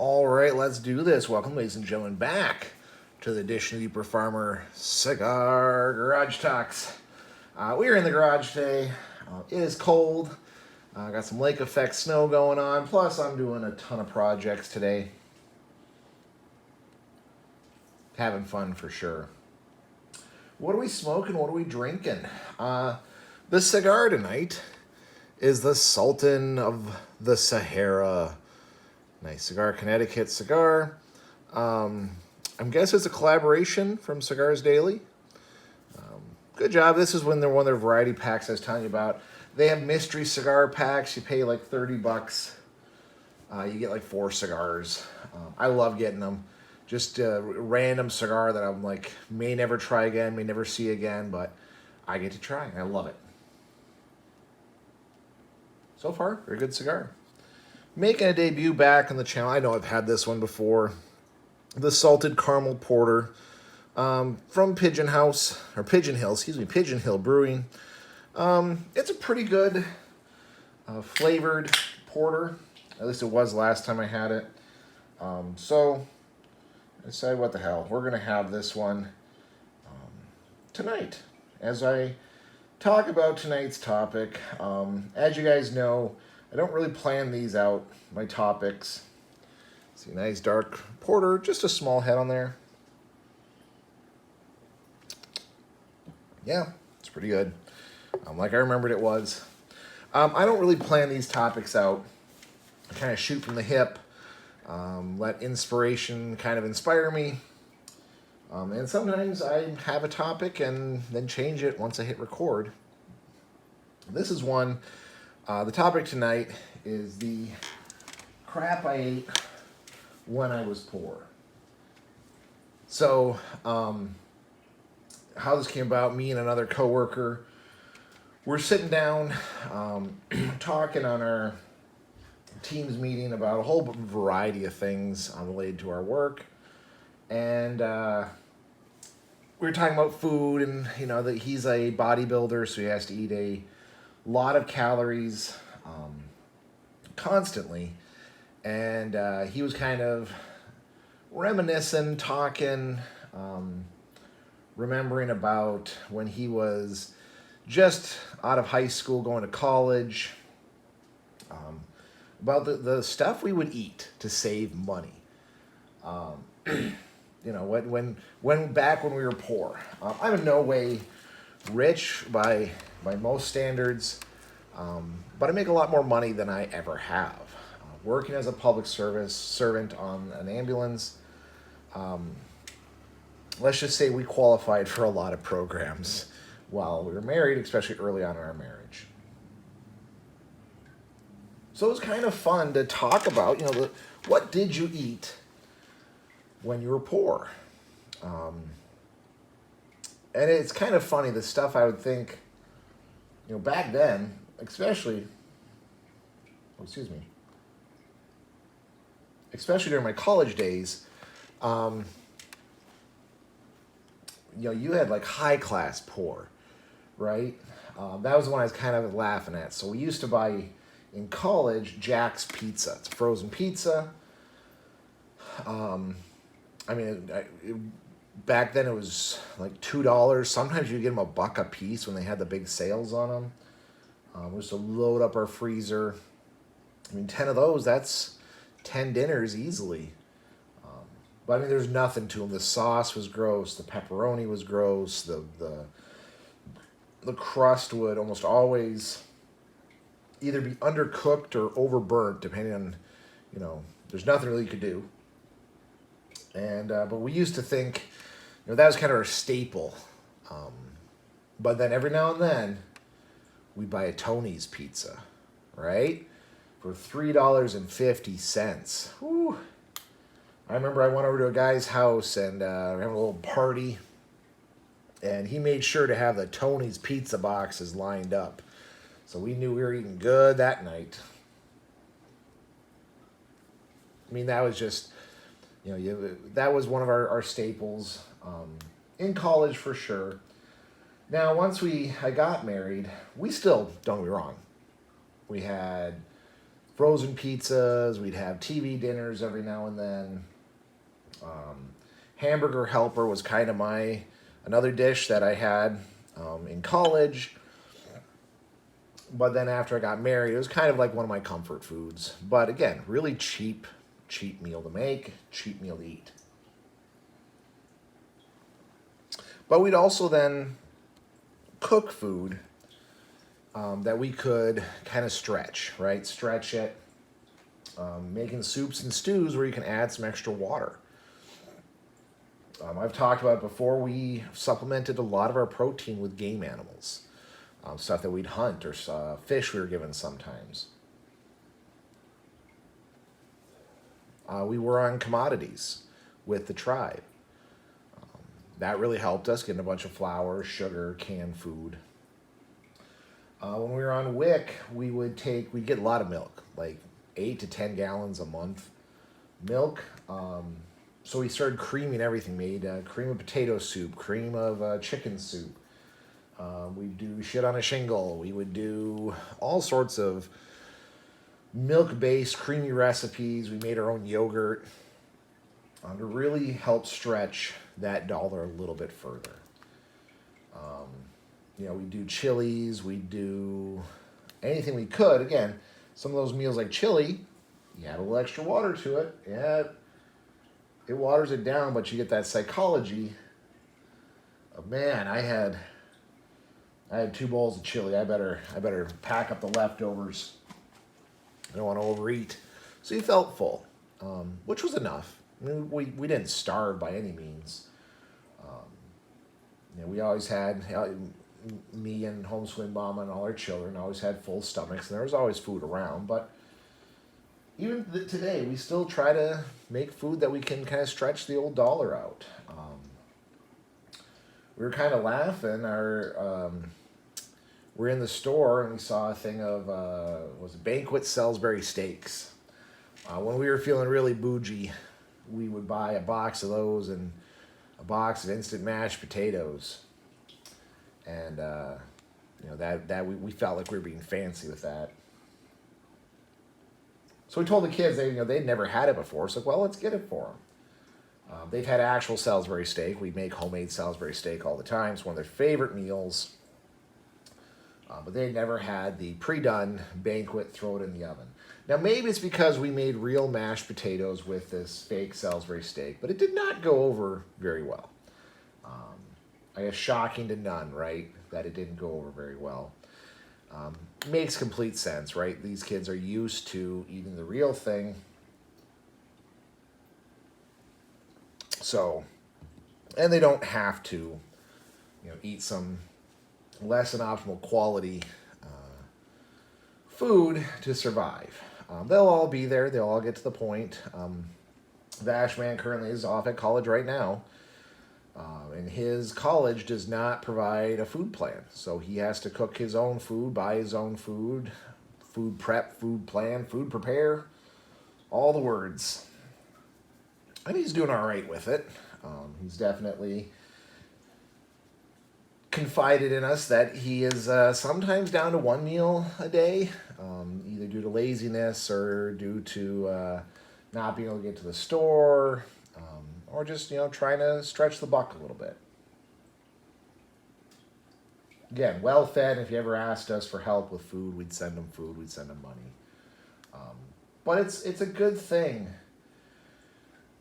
All right, let's do this. Welcome, ladies and gentlemen, back to the edition of the Deeper Farmer Cigar Garage Talks. We are in the garage today. It is cold. Got some lake effect snow going on. Plus, I'm doing a ton of projects today. Having fun for sure. What are we smoking? What are we drinking? The cigar tonight is the Sultan of the Sahara. Nice cigar, Connecticut cigar. I'm guessing it's a collaboration from Cigars Daily. Good job. This is when they're one of their variety packs I was telling you about. They have mystery cigar packs. You pay like $30. You get like 4 cigars. I love getting them. Just a random cigar that I'm like, may never try again, may never see again, but I get to try. I love it. So far, very good cigar. Making a debut back on the channel. I know I've had this one before. The Salted Caramel Porter from Pigeon Hill Brewing. It's a pretty good flavored porter. At least it was last time I had it. So I decided, what the hell, we're going to have this one tonight as I talk about tonight's topic. As you guys know, I don't really plan these out, my topics. See, nice dark porter, just a small head on there. Yeah, it's pretty good. Like I remembered it was. I don't really plan these topics out. I kind of shoot from the hip, let inspiration kind of inspire me. And sometimes I have a topic and then change it once I hit record. This is one. The topic tonight is the crap I ate when I was poor. So, how this came about, me and another coworker, we're sitting down, talking on our team's meeting about a whole variety of things related to our work. And we were talking about food, and you know that he's a bodybuilder, so he has to eat a lot of calories constantly. And he was kind of reminiscing, talking, remembering about when he was just out of high school, going to college, about the stuff we would eat to save money. You know, when back when we were poor. I'm in no way rich by most standards, but I make a lot more money than I ever have. Working as a public service servant on an ambulance, let's just say we qualified for a lot of programs while we were married, especially early on in our marriage. So it was kind of fun to talk about, you know, what did you eat when you were poor? And it's kind of funny, the stuff I would think, you know, back then, especially during my college days, you know, you had like high class poor, right? That was the one I was kind of laughing at. So we used to buy in college Jack's Pizza. It's frozen pizza. Back then it was like $2. Sometimes you get them $1 a piece when they had the big sales on them. We used to load up our freezer. 10 of those, that's 10 dinners easily. But there's nothing to them. The sauce was gross. The pepperoni was gross. The crust would almost always either be undercooked or overburnt, depending on, you know, there's nothing really you could do. And but we used to think, you know, that was kind of our staple. But then every now and then, we'd buy a Tony's pizza, right? For $3.50. Whew. I remember I went over to a guy's house and we had a little party, and he made sure to have the Tony's pizza boxes lined up. So we knew we were eating good that night. That was just, you know, that was one of our staples in college for sure. Now, once I got married, we still, don't get me wrong, we had frozen pizzas. We'd have TV dinners every now and then. Hamburger helper was kind of another dish that I had in college. But then after I got married, it was kind of like one of my comfort foods. But again, really cheap meal to make, cheap meal to eat. But we'd also then cook food that we could kind of stretch, right? Stretch it, making soups and stews where you can add some extra water. I've talked about it before, we supplemented a lot of our protein with game animals, stuff that we'd hunt or fish we were given sometimes. We were on commodities with the tribe. That really helped us getting a bunch of flour, sugar, canned food. When we were on WIC, we'd get a lot of milk, like 8 to 10 gallons a month milk. So we started creaming everything, made cream of potato soup, cream of chicken soup. We'd do shit on a shingle. We would do all sorts of milk-based creamy recipes. We made our own yogurt to really help stretch that dollar a little bit further. We do chilies, we do anything we could. Again, some of those meals like chili, you add a little extra water to it. Yeah, it waters it down, but you get that psychology of, man, I had 2 bowls of chili. I better pack up the leftovers. I don't want to overeat. So you felt full, which was enough. I mean, we didn't starve by any means. We always had, me and homeschooling mom and all our children always had full stomachs, and there was always food around. But even today, we still try to make food that we can kind of stretch the old dollar out. We were kind of laughing. We're in the store and we saw a thing of was it Banquet Salisbury steaks. When we were feeling really bougie, we would buy a box of those and a box of instant mashed potatoes, and that we felt like we were being fancy with that. So we told the kids they'd never had it before. So well, let's get it for them. They've had actual Salisbury steak. We make homemade Salisbury steak all the time. It's one of their favorite meals. But they never had the pre-done Banquet, throw it in the oven. Now maybe it's because we made real mashed potatoes with this fake Salisbury steak, but it did not go over very well. I guess shocking to none, right? That it didn't go over very well. Makes complete sense, right? These kids are used to eating the real thing. So, and they don't have to, eat some less than optimal quality food to survive. They'll all be there. They'll all get to the point. Vashman currently is off at college right now. And his college does not provide a food plan. So he has to cook his own food, buy his own food prep, food plan, food prepare, all the words. And he's doing all right with it. He's definitely confided in us that he is sometimes down to one meal a day, either due to laziness or due to not being able to get to the store, or just trying to stretch the buck a little bit. Again, well fed. If you ever asked us for help with food, we'd send them food, we'd send them money. But it's a good thing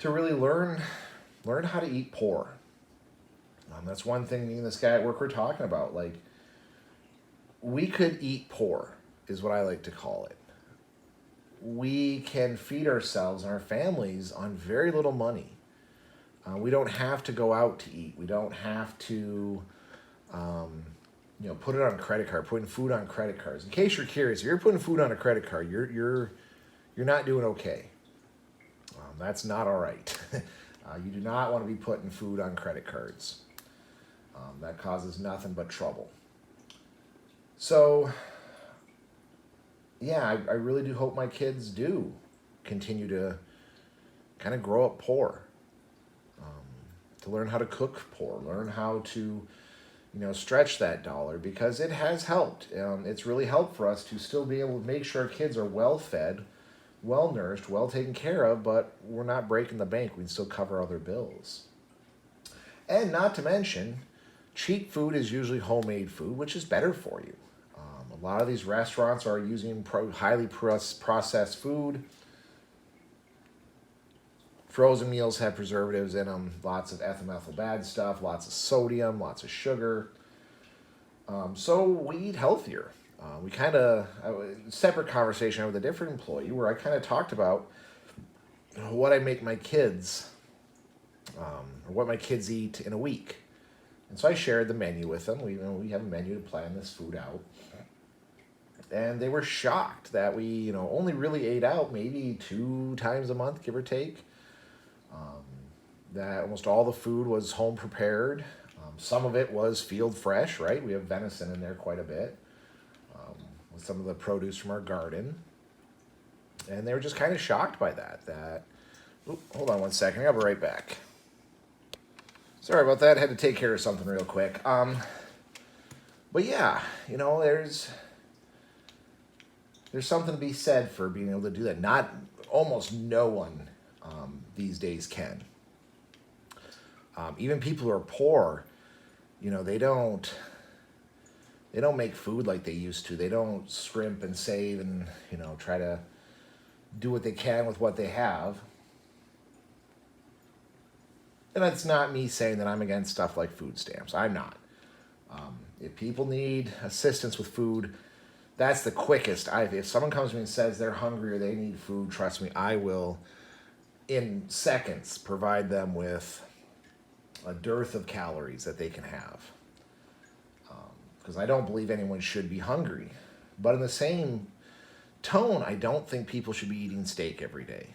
to really learn how to eat poor. That's one thing me and this guy at work were talking about. Like, we could eat poor, is what I like to call it. We can feed ourselves and our families on very little money. We don't have to go out to eat. We don't have to, put it on a credit card. Putting food on credit cards. In case you're curious, if you're putting food on a credit card, you're not doing okay. That's not all right. You do not want to be putting food on credit cards. That causes nothing but trouble. So, yeah, I really do hope my kids do continue to kind of grow up poor, to learn how to cook poor, learn how to stretch that dollar because it has helped. It's really helped for us to still be able to make sure our kids are well fed, well nourished, well taken care of, but we're not breaking the bank. We can still cover other bills. And not to mention, cheap food is usually homemade food, which is better for you. A lot of these restaurants are using highly processed food. Frozen meals have preservatives in them, lots of ethyl bad stuff, lots of sodium, lots of sugar. So we eat healthier. We kind of, separate conversation with a different employee where I kind of talked about what I make my kids, or what my kids eat in a week. And so I shared the menu with them. We have a menu to plan this food out. And they were shocked that we, only really ate out maybe 2 times a month, give or take. That almost all the food was home prepared. Some of it was field fresh, right? We have venison in there quite a bit, with some of the produce from our garden. And they were just kind of shocked by that. Hold on one second, I'll be right back. Sorry about that, I had to take care of something real quick. But yeah, there's something to be said for being able to do that. Almost no one these days can. Even people who are poor, they don't make food like they used to. They don't scrimp and save and, try to do what they can with what they have. And that's not me saying that I'm against stuff like food stamps. I'm not. If people need assistance with food, that's the quickest. If someone comes to me and says they're hungry or they need food, trust me, I will, in seconds, provide them with a dearth of calories that they can have. Because I don't believe anyone should be hungry. But in the same tone, I don't think people should be eating steak every day.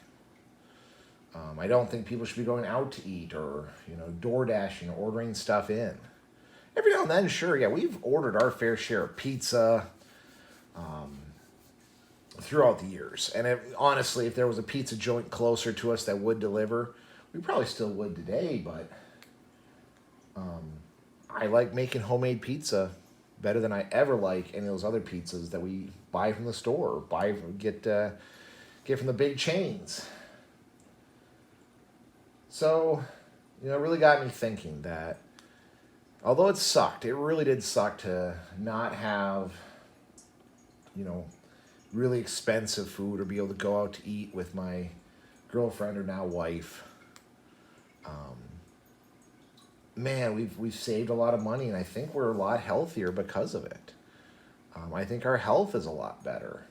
I don't think people should be going out to eat or, door dashing, ordering stuff in. Every now and then, sure, yeah, we've ordered our fair share of pizza throughout the years. And honestly, if there was a pizza joint closer to us that would deliver, we probably still would today, but I like making homemade pizza better than I ever like any of those other pizzas that we buy from the store, get from the big chains. So, it really got me thinking that although it really did suck to not have, really expensive food or be able to go out to eat with my girlfriend or now wife. Man, we've saved a lot of money, and I think we're a lot healthier because of it. I think our health is a lot better.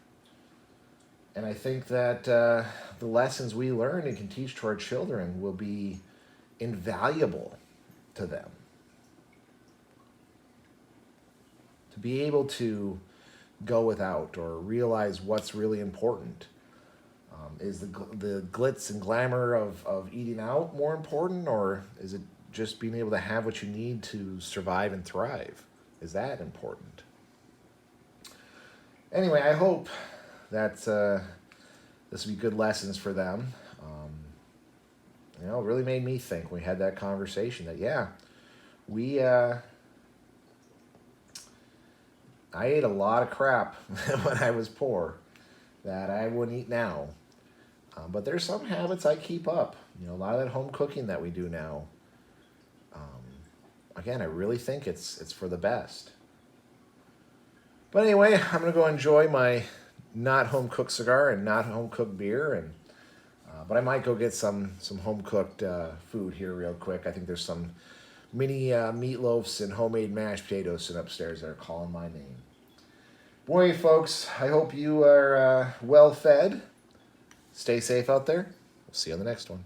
And I think that the lessons we learn and can teach to our children will be invaluable to them. To be able to go without or realize what's really important. Is the glitz and glamour of eating out more important, or is it just being able to have what you need to survive and thrive? Is that important? Anyway, I hope that this will be good lessons for them. It really made me think when we had that conversation that, yeah, I ate a lot of crap when I was poor that I wouldn't eat now. But there's some habits I keep up. A lot of that home cooking that we do now. Again, I really think it's for the best. But anyway, I'm going to go enjoy my not home-cooked cigar and not home-cooked beer. But I might go get some home-cooked food here real quick. I think there's some mini meatloafs and homemade mashed potatoes sitting upstairs that are calling my name. Boy, folks, I hope you are well fed. Stay safe out there. We'll see you on the next one.